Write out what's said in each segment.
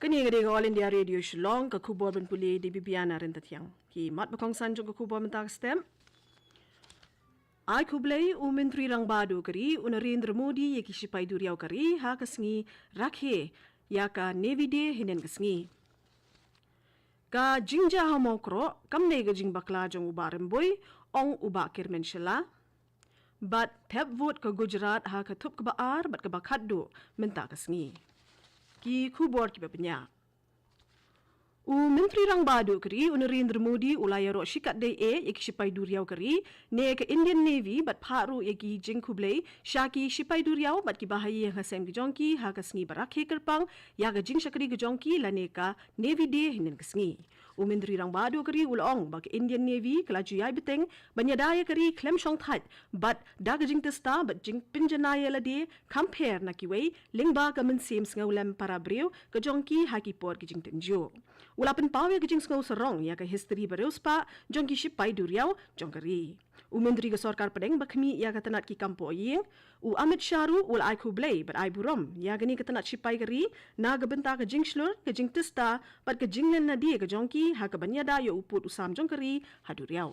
Kani gade All India Radio Shillong ka kubor ben puli di bibiana rin tatyang. Ki mat bakong sanjong ka kubor ben tak stem. Ay kublay Menteri rang badu kari Narendra Modi ye kisipay duriyaw kari ha kasngi rakhe ya ka Navy Day hinen kasngi. Ka jingja hamokro kamne ga jing bakla jong ubarem boy ong uba kirmen shela. But tep vote ka Gujarat ha ka thup ka baar bat ka bakaddo menta kasngi. Ki kubor ki bapnya. Menteri rang badu kari Narendra Modi ulaya ro shikat day ek shipai duriyaw kari ne ka Indian Navy bat pharu eki jing kublay shaki shipai duriyaw bat ki bahayi hasem ki jongki ha kasngi barakhe kerpang ya ga jing shakri ki jongki lane ka Navy Day hinen kasngi. Menteri rang badu kari ulong bak Indian Navy kelaju yai beteng banyadaya kari klem shong that but da ga jing testa bat jing pinjanaya lade compare na ki wei lingba ka men sems ngawlem para brew ka jongki ha ki por ki jing tenjo. Ulapan pawe ke jing sngau serong ya ka history bareus pa jong ki shipai duriyaw jong kari. Menteri ke sorkar pedeng bakhmi ya ka tanat ki kampo ying Amit Sharu ul ai kublay but ai burom ya gani ka tanat shipai kari na ga benta ka jing shlur ka jing tista pat ka jing len na di ka jong ki ha ka banyada yo uput usam jong kari ha duriyaw.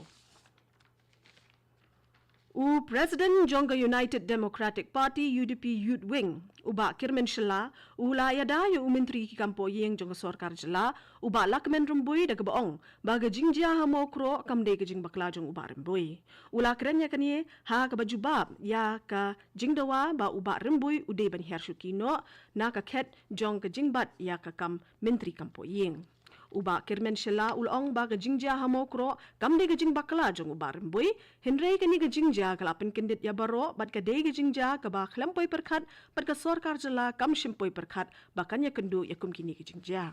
President Jongga United Democratic Party UDP Youth Wing uba kirmen shela ula yada yo menteri ki kampo yeng jongga sorkar jela uba lakmen rumbui daga baong baga jingja hamokro kamde ke jing bakla jong uba rumbui ula kerenya kanie ha ka bajubab ya ka jingdawa ba uba rumbui ude ban hershukino na ka khet jong ka jingbat ya ka kam menteri kampo yeng uba kirmen shela ulong ba ga jingja hamokro kamde ga jing bakla jong uba rembui henrei kani ga jingja kalapen kendit ya baro bat ka de ga jingja ka ba khlempoi perkhat bat ka sorkar jela kam shimpoi perkhat bakanya kendu yakum kini ga jingja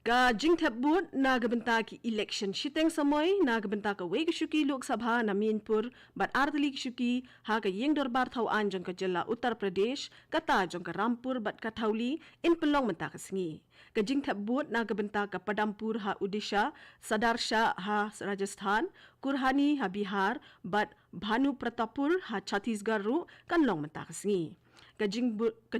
ka jing thebut na ga benta ki election shiteng samoy na ga benta ka wei ga shuki lok sabha na Minpur bat ardli ki shuki ha ga yeng dorbar thau an jong ka jela Uttar Pradesh kata jong ka Rampur bat ka thauli in pelong menta ka singi ka jing thebut na ga benta ka Padampur ha Odisha Sadarsha ha Rajasthan Kurhani ha Bihar bat Bhanu Pratapur ha Chhattisgarh ru kan long menta ka singi ka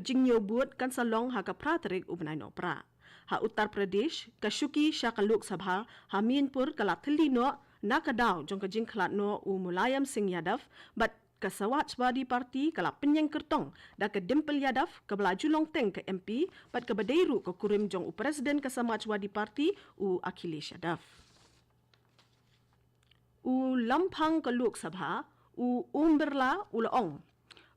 jing nyobut kan salong ha ka pratarik ubnai no pra ha Uttar Pradesh ka shuki sha ka Lok Sabha ha Minpur ka lathli no na ka daw jong ka jing khlat no Mulayam Singh Yadav bat ka Samajwadi Party ka la penyeng kertong da ka Dimple Yadav ka belaju long teng ka MP bat ka badairu ka kurim jong presiden ka Samajwadi Party Akhilesh Yadav lampang ka Lok Sabha Birla ulaong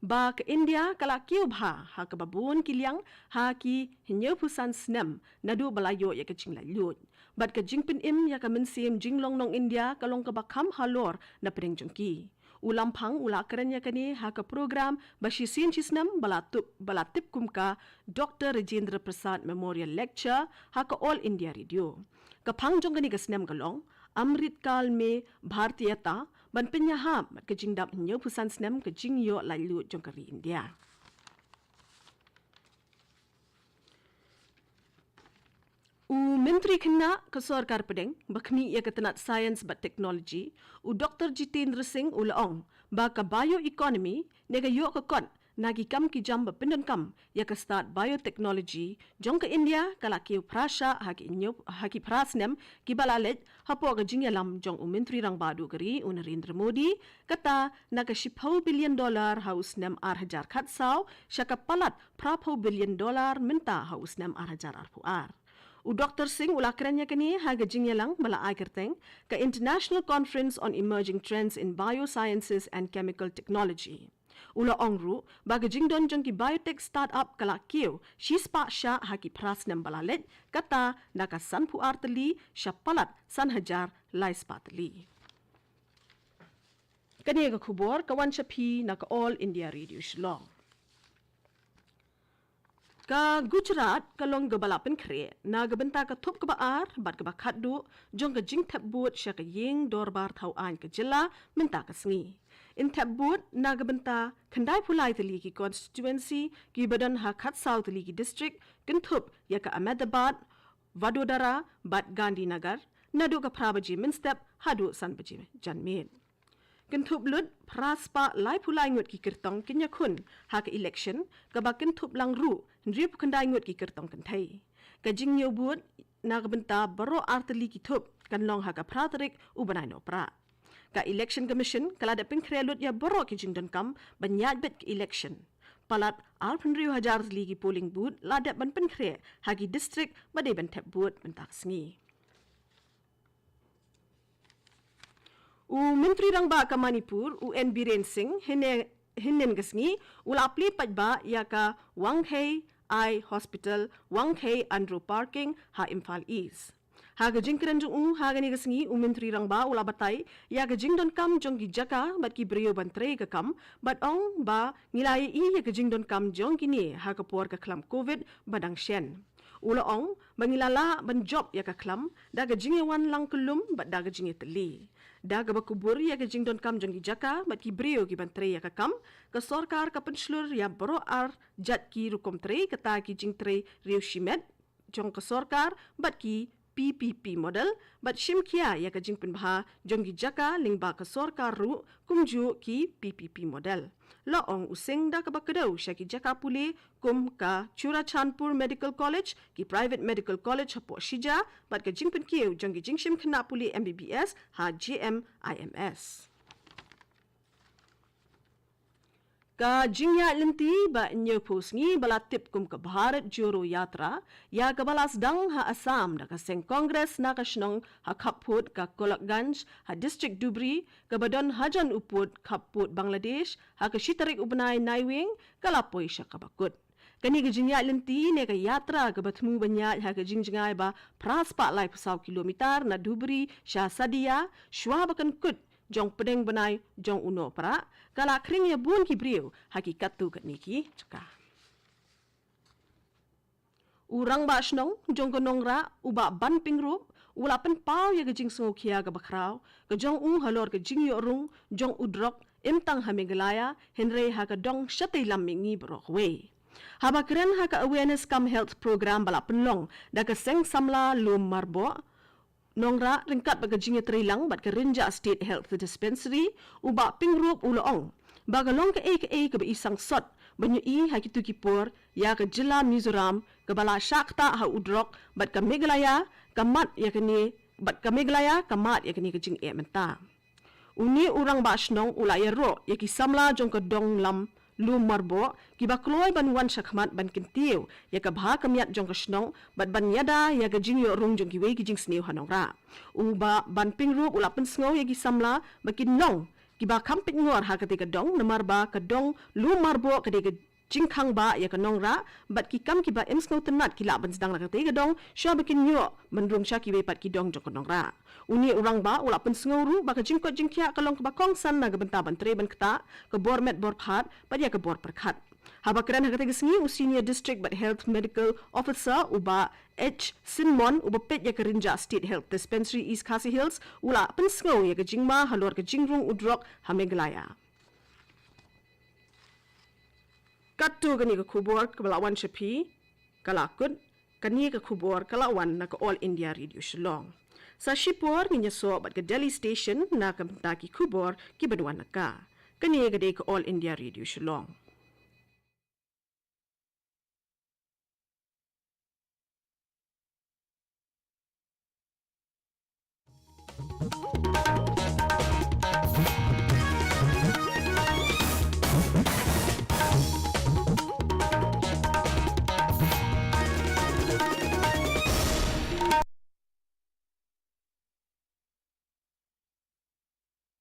ba ke India kala kiu bha ha ka babun kiliang ha ki hinyo pusan snem nadu balayo ya ka chingla lut bat ka jingpin im ya ka mensim jinglong nong India kalong ka bakam halor na pring jongki ulampang ula keren ya kani ha ka program bashisin chisnam balatip kumka Dr. Rajendra Prasad Memorial Lecture ha ka All India Radio ka phang jong kani ka snem kalong Amrit Kal में भारतीयता बन पिन्याहा के जिंगदम new Pusan स्नेम के जिंग यो लाइलु जोंकरी India Menteri kena ke sorkar pedeng bakhmi ya ketenat science but technology Dr. Jitendra Singh ulaong ba ka bioeconomy nega yo ka kon nagi kam ki jam ba pindan kam ya ka start biotechnology jong ka India kala ki prasha haki prasnem ki balalet hapo ka jingyalam jong Menteri rang badu kari Narendra Modi kata naga $10 billion haus nem 8,000 khatsau shaka palat $10 billion minta haus nem 8,000 arpuar Dr. Singh ulakranya kani haga jingyalang bala aikerteng ka International Conference on Emerging Trends in Biosciences and Chemical Technology Ula ongru baga jingdon jong ki biotech startup kala kiu shispa sha haki prasnem balalet kata naka sanpu artali shapalat sanhajar laispatli kani ga khubor kawan chapi naka All India Radio Shillong ka Gujarat kalong gabalapen kre na gabenta ka thup ka baar bat ka bakhaddu jong ka jing thabbut sha ka yeng dorbar thau an ka jilla minta ka sngi in thabbut na gabenta khandai phulai tali ki constituency ki badan ha khat south tali ki district kin thup ya ka Ahmedabad Vadodara bat Gandhinagar nadu ka phrabaji min step hadu sanbaji janmin Kentup lut praspa lai pulai ngut ki kertong kenya kun ha ke election ka ba kentup lang ru ndrip kendai ngut ki kertong kentai. Ka jing nyo buat na ka benta baro arteli ki tup kan long ha ka pratrik ubanai no pra. Ka election commission kala da pinkrelut ya baro ki jing don kam banyat bet ki election. Palat alpenriu hajar ligi polling booth ladat ban pinkre hagi district badai ban tap booth bentak sengi. Menteri Rangba ke Manipur, UN Biren Singh, hinnen kesngi, apli pajba ya ka Wang Hei Eye Hospital, Wang Hei Andro Parking, ha Imphal East. Ha gajing keren jung ha gani kesngi, Menteri Rangba batai, ya gajing don kam jong ki jaka, bat ki brio bantre ke kam, bat ong ba ngilai ya gajing don kam jong kini, ha kepuar ke kelam COVID badang shen. Ula ong bangilala ban job ya ka klam da gajing wan lang kelum bat da gajing teli da ga bakubur ya gajing don kam jong jaka bat ki brio ki ban tre ya ka kam ka sarkar ka penslur ya bro ar jat ki rukom tre kata ki jing tre riu shimet jong ka sarkar bat ki PPP model bat shimkia ya ka jing pinbha jong jaka lingba ka sarkar ru kumju ki PPP model laong useng da kabakadaw siya ki jaka puli kum ka Churachandpur Medical College ki private medical college hapo shija bat ka jingpin kiyo jong ki jingshim khna puli MBBS ha GMIMS ka jingya linti ba nyo posngi bala tip kum ka Bharat Joro Yatra ya ka balas dang ha Assam da ka seng Congress na ka shnong ha Khaput ka Kolakganj ha District Dubri ka badon hajan uput Khaput Bangladesh ha ka Shitarik Ubnai Naiwing ka lapoy siya ka bakut. Kani ka jingya linti ne ka yatra ka batmu banyat ha ka jingjingay ba praspa lai pasaw kilometer na Dubri siya Sadia shwa bakan kut jong pedeng banai jong uno para kala kring ya bun ki brio hakikat tu kat niki caka urang ba snong jong konong ra uba ban pingrup ula pen pau ya gajing so kia ga bakrau ka jong halor ka jing yo rung jong udrok imtang hamegalaya henre ha ka dong shatai lamingi brok we haba kren ha ka awareness kam health program bala penlong da ka seng samla lum marbo nongra ringkat baga jingya trilang bat ka Rinja State Health Dispensary uba pingrup ulaong baga long ka ke ba isang sot banyu i ha kitu kipor ya ka jila Mizoram ka bala shakta ha udrok bat ka Meghalaya kamat ya kani bat ka Meghalaya kamat ya kani ka jing menta uni urang ba snong ula ya ro ya ki samla jong ka dong lam lu marbo ki ba kloy ban wan shakmat ban kintiu ya ka bha kamyat jong ka snong bat ban yada ya ka jing yo rung jong ki we ki jing sneu hanongra uba ban pingrup ula pen sngo ya ki samla bakin nong ki ba kampit ngor ha ka te ka dong namar ba ka dong lu marbo ka de ka jingkhang ba ya ka nongra bat ki kam ki ba em sngo tenat ki la ban sedang la ka te ka dong sha bakin yo menrung sha ki we pat ki dong jong ka nongra uni urang ba ula pen sngoru ba ka jingkot jingkya ka long ka ba kong san na ga benta ban tre ban kta ka bormet bor phat ba ya ka bor perkhat haba kran ha ka te sngi senior district but health medical officer uba H Sinmon uba pet ya ka Rinja State Health Dispensary East Khasi Hills ula pen sngo ya ka jingma halor ka jingrung udrok hameglaya Katu kani ka kubor ka balawan shapi kalakut kani ka kubor kalawan na ka All India Radio Shillong sa Shipor niya so bat ka Delhi Station na ka kubor ki badwan na ka kani ka de ka All India Radio Shillong